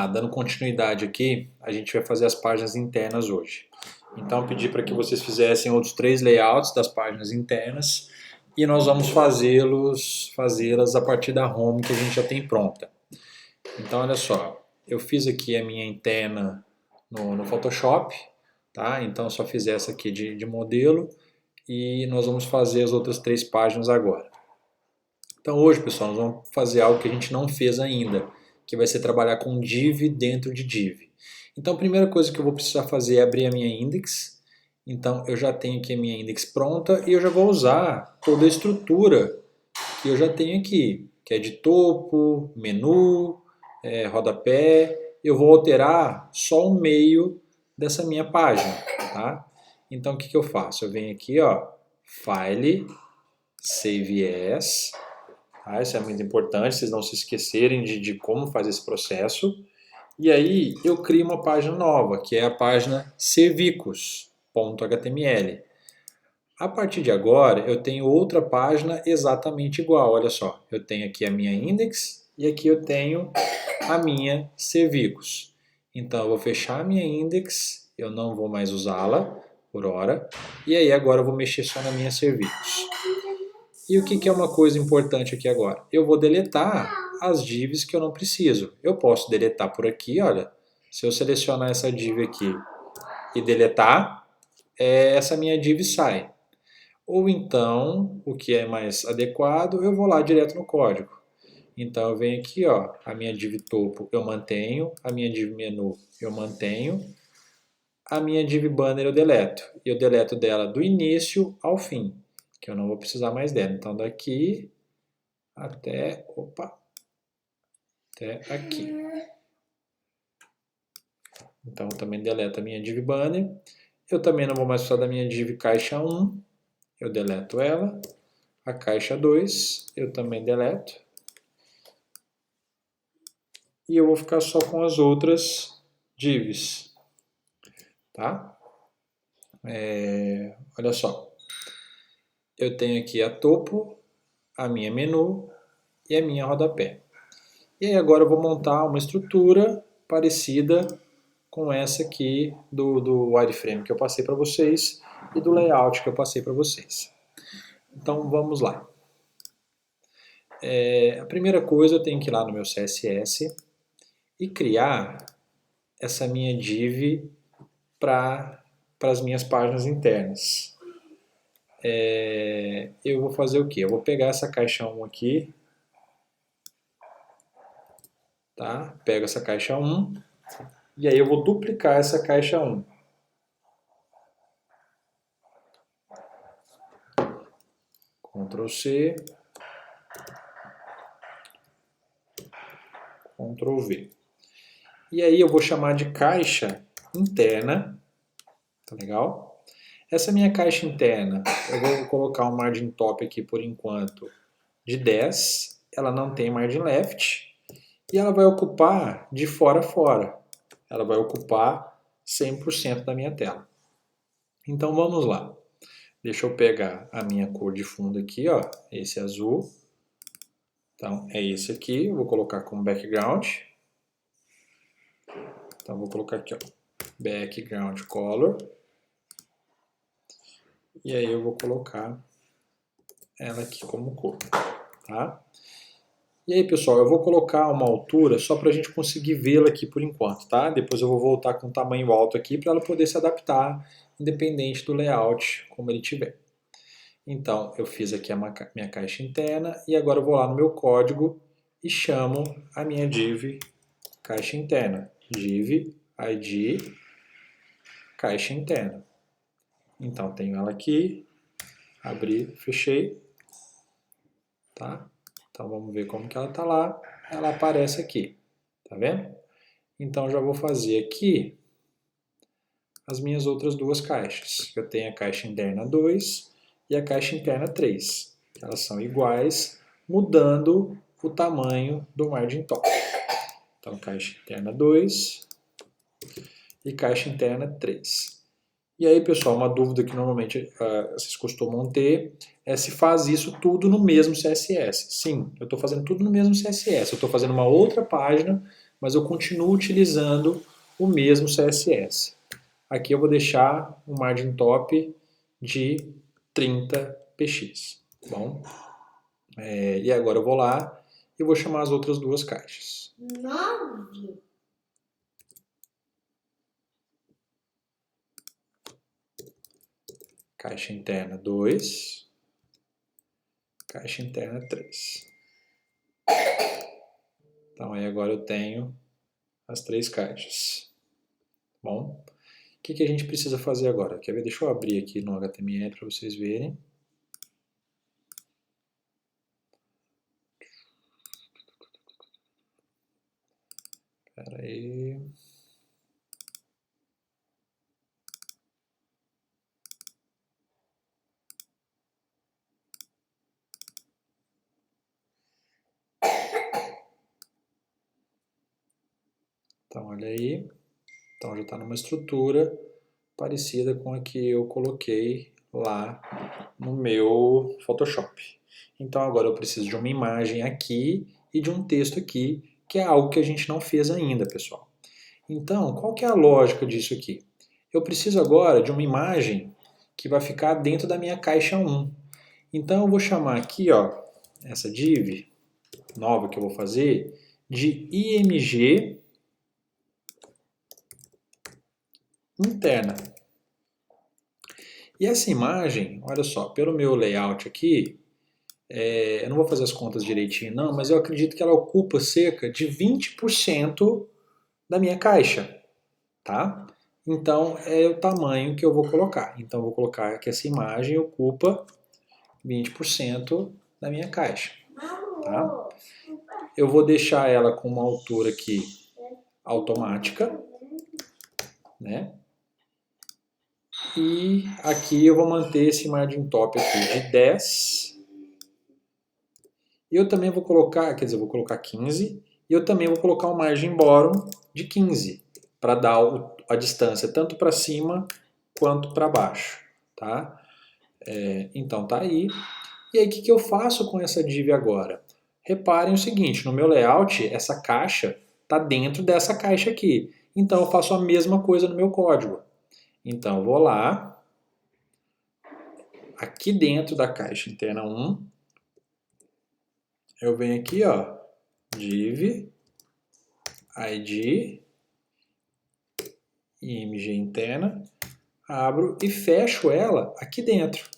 Dando continuidade aqui, a gente vai fazer as páginas internas hoje. Então, eu pedi para que vocês fizessem outros 3 layouts das páginas internas e nós vamos fazê-las a partir da home que a gente já tem pronta. Então, olha só, eu fiz aqui a minha interna no Photoshop, tá? Então, eu só fiz essa aqui de modelo e nós vamos fazer as outras 3 páginas agora. Então, hoje, pessoal, nós vamos fazer algo que a gente não fez ainda, que vai ser trabalhar com div dentro de div. Então, a primeira coisa que eu vou precisar fazer é abrir a minha index. Então, eu já tenho aqui a minha index pronta e eu já vou usar toda a estrutura que eu já tenho aqui, que é de topo, menu, rodapé. Eu vou alterar só o meio dessa minha página, tá? Então, o que eu faço? Eu venho aqui, ó, File, Save As. Isso é muito importante, vocês não se esquecerem de como faz esse processo. E aí eu crio uma página nova, que é a página servicos.html. A partir de agora eu tenho outra página exatamente igual, olha só. Eu tenho aqui a minha index e aqui eu tenho a minha servicos. Então eu vou fechar a minha index, eu não vou mais usá-la por hora. E aí agora eu vou mexer só na minha servicos. E o que é uma coisa importante aqui agora? Eu vou deletar as divs que eu não preciso. Eu posso deletar por aqui, olha. Se eu selecionar essa div aqui e deletar, essa minha div sai. Ou então, o que é mais adequado, eu vou lá direto no código. Então eu venho aqui, ó, a minha div topo eu mantenho, a minha div menu eu mantenho, a minha div banner eu deleto. E eu deleto dela do início ao fim, que eu não vou precisar mais dela. Então daqui até aqui. Então eu também deleto a minha div banner. Eu também não vou mais precisar da minha div caixa 1. Eu deleto ela. A caixa 2 eu também deleto. E eu vou ficar só com as outras divs. Tá? Olha só. Eu tenho aqui a topo, a minha menu e a minha rodapé. E aí agora eu vou montar uma estrutura parecida com essa aqui do wireframe que eu passei para vocês e do layout que eu passei para vocês. Então vamos lá. A primeira coisa eu tenho que ir lá no meu CSS e criar essa minha div para as minhas páginas internas. Eu vou fazer o quê? Eu vou pegar essa caixa 1 aqui, tá? Pego essa caixa 1 e aí eu vou duplicar essa caixa 1. Ctrl C, Ctrl V. E aí eu vou chamar de caixa interna, tá legal? Essa minha caixa interna, eu vou colocar um margin top aqui por enquanto de 10, ela não tem margin left, e ela vai ocupar de fora a fora. Ela vai ocupar 100% da minha tela. Então vamos lá. Deixa eu pegar a minha cor de fundo aqui, ó, esse azul. Então é esse aqui, eu vou colocar como background. Então vou colocar aqui, ó, background color. E aí eu vou colocar ela aqui como cor, tá? E aí, pessoal, eu vou colocar uma altura só para a gente conseguir vê-la aqui por enquanto, tá? Depois eu vou voltar com um tamanho alto aqui para ela poder se adaptar, independente do layout, como ele tiver. Então, eu fiz aqui a minha caixa interna e agora eu vou lá no meu código e chamo a minha div caixa interna. Div id caixa interna. Então, tenho ela aqui, abri, fechei, tá? Então vamos ver como que ela está lá. Ela aparece aqui, tá vendo? Então já vou fazer aqui as minhas outras duas caixas. Eu tenho a caixa interna 2 e a caixa interna 3. Elas são iguais, mudando o tamanho do margin top. Então caixa interna 2 e caixa interna 3. E aí, pessoal, uma dúvida que normalmente vocês costumam ter é se faz isso tudo no mesmo CSS. Sim, eu estou fazendo tudo no mesmo CSS. Eu estou fazendo uma outra página, mas eu continuo utilizando o mesmo CSS. Aqui eu vou deixar um margin top de 30 px. Bom, e agora eu vou lá e vou chamar as outras duas caixas. 9. Caixa interna 2, caixa interna 3. Então aí agora eu tenho as 3 caixas. Bom, o que a gente precisa fazer agora? Quer ver? Deixa eu abrir aqui no HTML para vocês verem. Espera aí. Então, olha aí. Então, já está numa estrutura parecida com a que eu coloquei lá no meu Photoshop. Então, agora eu preciso de uma imagem aqui e de um texto aqui, que é algo que a gente não fez ainda, pessoal. Então, qual que é a lógica disso aqui? Eu preciso agora de uma imagem que vai ficar dentro da minha caixa 1. Então, eu vou chamar aqui, ó, essa div nova que eu vou fazer, de img interna. E essa imagem, olha só, pelo meu layout aqui, eu não vou fazer as contas direitinho não, mas eu acredito que ela ocupa cerca de 20% da minha caixa, tá? Então é o tamanho que eu vou colocar. Então eu vou colocar que essa imagem ocupa 20% da minha caixa, tá? Eu vou deixar ela com uma altura aqui automática, né? E aqui eu vou manter esse margin top aqui de 10. E eu também vou colocar, quer dizer, eu vou colocar 15. E eu também vou colocar um margin bottom de 15, para dar a distância tanto para cima quanto para baixo, tá? Então tá aí. E aí o que eu faço com essa div agora? Reparem o seguinte, no meu layout, essa caixa está dentro dessa caixa aqui. Então eu faço a mesma coisa no meu código. Então eu vou lá, aqui dentro da caixa interna 1, eu venho aqui, ó, div, id, img interna, abro e fecho ela aqui dentro.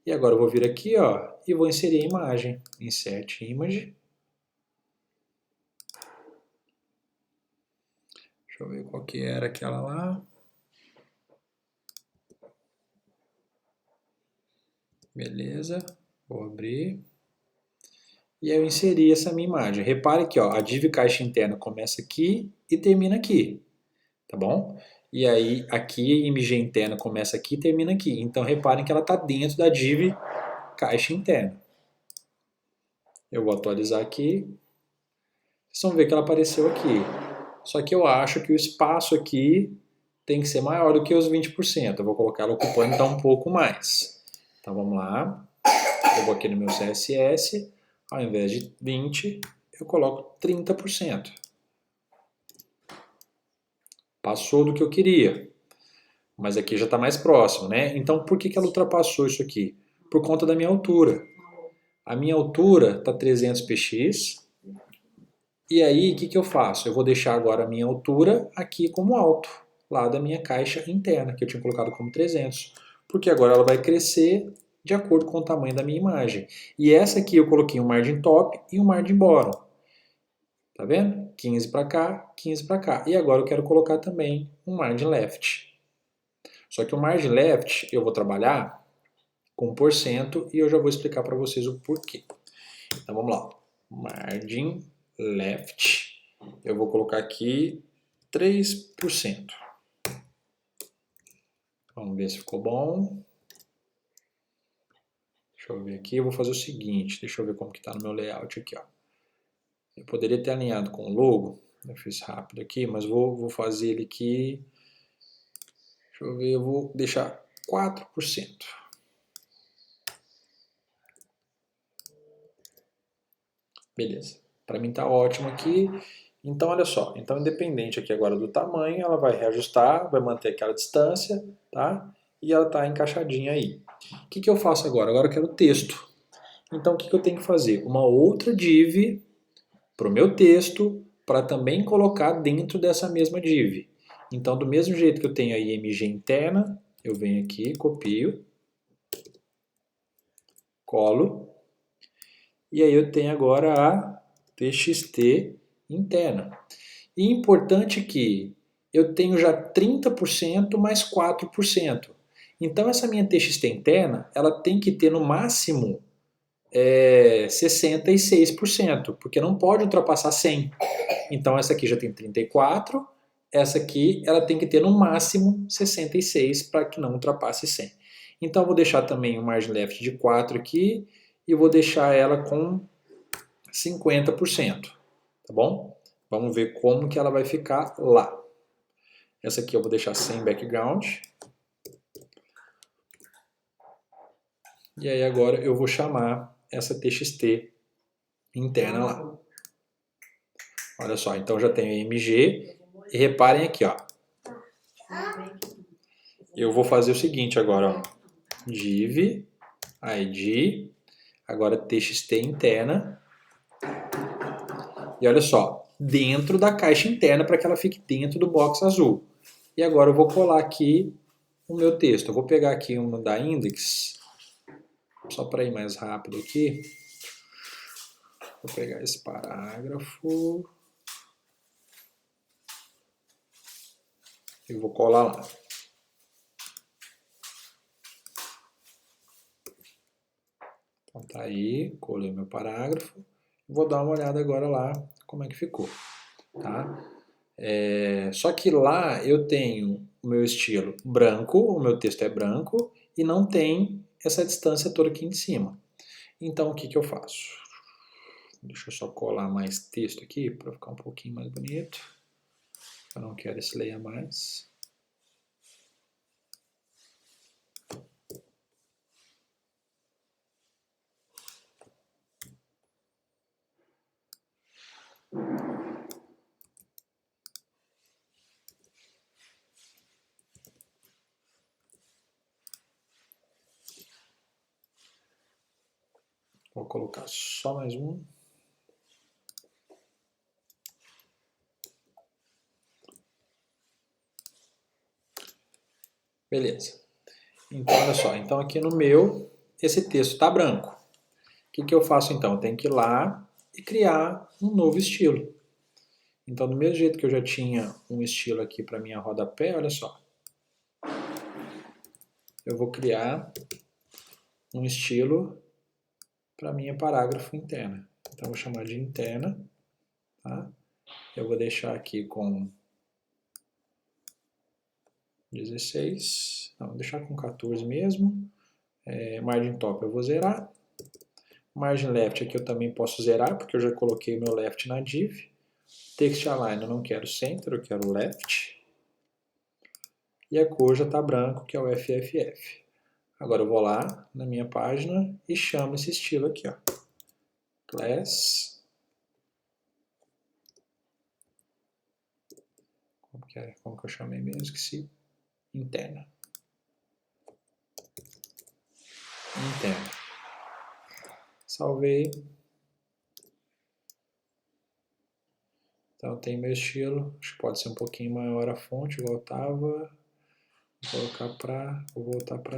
E agora eu vou vir aqui, ó, e vou inserir a imagem. Insert image. Deixa eu ver qual que era aquela lá. Beleza, vou abrir. E aí eu inseri essa minha imagem. Repare que ó, a div caixa interna começa aqui e termina aqui, tá bom? E aí aqui a img interna começa aqui e termina aqui. Então reparem que ela está dentro da div caixa interna. Eu vou atualizar aqui. Vocês vão ver que ela apareceu aqui. Só que eu acho que o espaço aqui tem que ser maior do que os 20%. Eu vou colocar ela ocupando então um pouco mais. Então vamos lá. Eu vou aqui no meu CSS. Ao invés de 20, eu coloco 30%. Passou do que eu queria. Mas aqui já está mais próximo, né? Então por que ela ultrapassou isso aqui? Por conta da minha altura. A minha altura está 300 px. E aí, o que eu faço? Eu vou deixar agora a minha altura aqui como alto, lá da minha caixa interna, que eu tinha colocado como 300. Porque agora ela vai crescer de acordo com o tamanho da minha imagem. E essa aqui eu coloquei um margin top e um margin bottom. Tá vendo? 15 para cá, 15 para cá. E agora eu quero colocar também um margin left. Só que o margin left eu vou trabalhar com porcento e eu já vou explicar para vocês o porquê. Então vamos lá. Margin left. Eu vou colocar aqui 3%. Vamos ver se ficou bom. Deixa eu ver aqui. Eu vou fazer o seguinte. Deixa eu ver como que está no meu layout aqui, ó. Eu poderia ter alinhado com o logo. Eu fiz rápido aqui, mas vou fazer ele aqui. Deixa eu ver. Eu vou deixar 4%. Beleza. Para mim tá ótimo aqui. Então, olha só, então independente aqui agora do tamanho, ela vai reajustar, vai manter aquela distância, tá? E ela está encaixadinha aí. O que eu faço agora? Agora eu quero texto. Então, o que eu tenho que fazer? Uma outra div para o meu texto, para também colocar dentro dessa mesma div. Então, do mesmo jeito que eu tenho a img interna, eu venho aqui, copio, colo, e aí eu tenho agora a txt interna. E importante que eu tenho já 30% mais 4%. Então essa minha txt interna, ela tem que ter no máximo 66%, porque não pode ultrapassar 100. Então essa aqui já tem 34, essa aqui ela tem que ter no máximo 66 para que não ultrapasse 100. Então eu vou deixar também o margin left de 4 aqui e vou deixar ela com 50%, tá bom? Vamos ver como que ela vai ficar lá. Essa aqui eu vou deixar sem background. E aí agora eu vou chamar essa txt interna lá. Olha só, então já tenho img. E reparem aqui, ó. Eu vou fazer o seguinte agora, ó. Div, id, agora txt interna. E olha só, dentro da caixa interna para que ela fique dentro do box azul. E agora eu vou colar aqui o meu texto. Eu vou pegar aqui uma da index, só para ir mais rápido aqui. Vou pegar esse parágrafo e vou colar lá. Então tá aí, colei meu parágrafo. Vou dar uma olhada agora lá como é que ficou, tá? Só que lá eu tenho o meu estilo branco, o meu texto é branco e não tem essa distância toda aqui em cima. Então o que eu faço? Deixa eu só colar mais texto aqui para ficar um pouquinho mais bonito. Eu não quero esse layer mais. Vou colocar só mais um. Beleza. Então, olha só. Então, aqui no meu, esse texto está branco. O que eu faço então? Eu tenho que ir lá e criar um novo estilo. Então, do mesmo jeito que eu já tinha um estilo aqui para minha rodapé, olha só. Eu vou criar um estilo para minha parágrafo interna. Então, eu vou chamar de interna. Tá? Eu vou deixar aqui com 16. Não, vou deixar com 14 mesmo. Margin top eu vou zerar. Margin left aqui eu também posso zerar, porque eu já coloquei meu left na div. Text align eu não quero center, eu quero left. E a cor já está branco, que é o FFF. Agora eu vou lá na minha página e chamo esse estilo aqui, ó. Class. Como que eu chamei mesmo? Esqueci. Interna. Interna. Salvei. Então tem meu estilo. Acho que pode ser um pouquinho maior a fonte, igual estava. Vou voltar para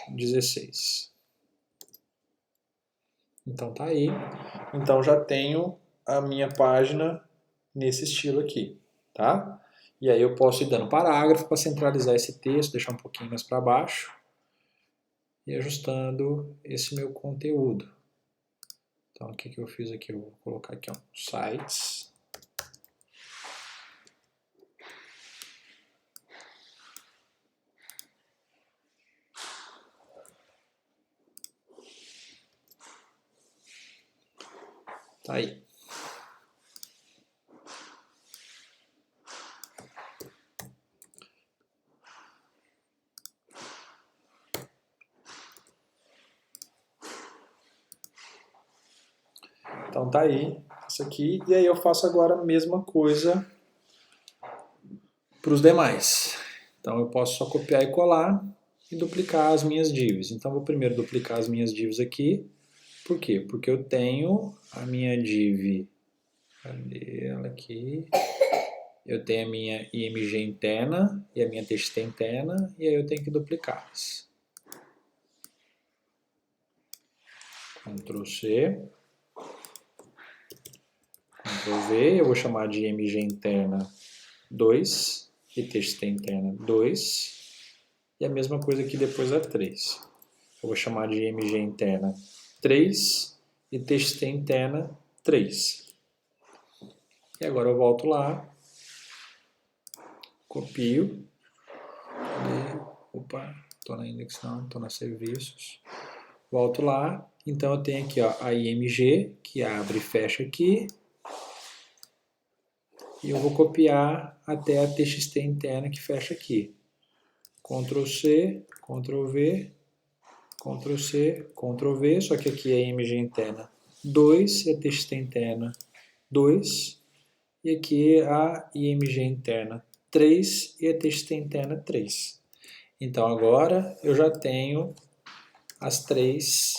16. Então tá aí. Então já tenho a minha página nesse estilo aqui, tá? E aí eu posso ir dando parágrafo para centralizar esse texto, deixar um pouquinho mais para baixo e ajustando esse meu conteúdo. Então o que eu fiz aqui? Eu vou colocar aqui, ó, sites. Tá aí. Então tá aí. Passo aqui e aí eu faço agora a mesma coisa para os demais. Então eu posso só copiar e colar e duplicar as minhas divs. Então eu vou primeiro duplicar as minhas divs aqui. Por quê? Porque eu tenho a minha div, cadê ela aqui? Eu tenho a minha img interna e a minha txt interna, e aí eu tenho que duplicá-las. Ctrl C, Ctrl V, eu vou chamar de img interna 2 e txt interna 2, e a mesma coisa aqui depois é 3. Eu vou chamar de img interna 3 e txt interna 3. E agora eu volto lá, copio, opa, estou na index não, estou nas serviços, volto lá, então eu tenho aqui ó, a img, que abre e fecha aqui, e eu vou copiar até a txt interna que fecha aqui. Ctrl C, Ctrl V, Ctrl C, Ctrl V, só que aqui é a img interna 2 e a txt interna 2, e aqui a img interna 3 e a txt interna 3. Então agora eu já tenho as 3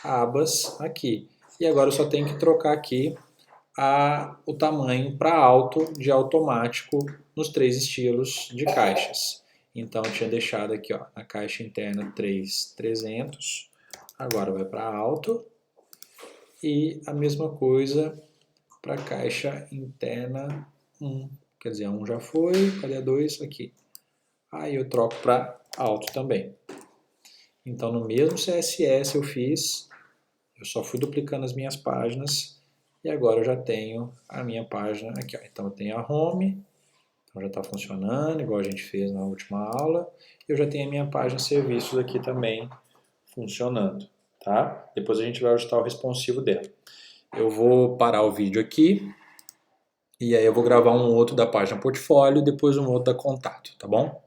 abas aqui. E agora eu só tenho que trocar aqui o tamanho para alto de automático nos 3 estilos de caixas. Então eu tinha deixado aqui ó, na caixa interna 300, agora vai para alto. E a mesma coisa para a caixa interna 1. Quer dizer, a 1 já foi, cadê a 2? Aqui. Aí eu troco para alto também. Então no mesmo CSS eu fiz, eu só fui duplicando as minhas páginas e agora eu já tenho a minha página aqui. Ó. Então eu tenho a home, então já está funcionando, igual a gente fez na última aula. Eu já tenho a minha página serviços aqui também funcionando. Tá? Depois a gente vai ajustar o responsivo dela. Eu vou parar o vídeo aqui e aí eu vou gravar um outro da página portfólio e depois um outro da contato, tá bom?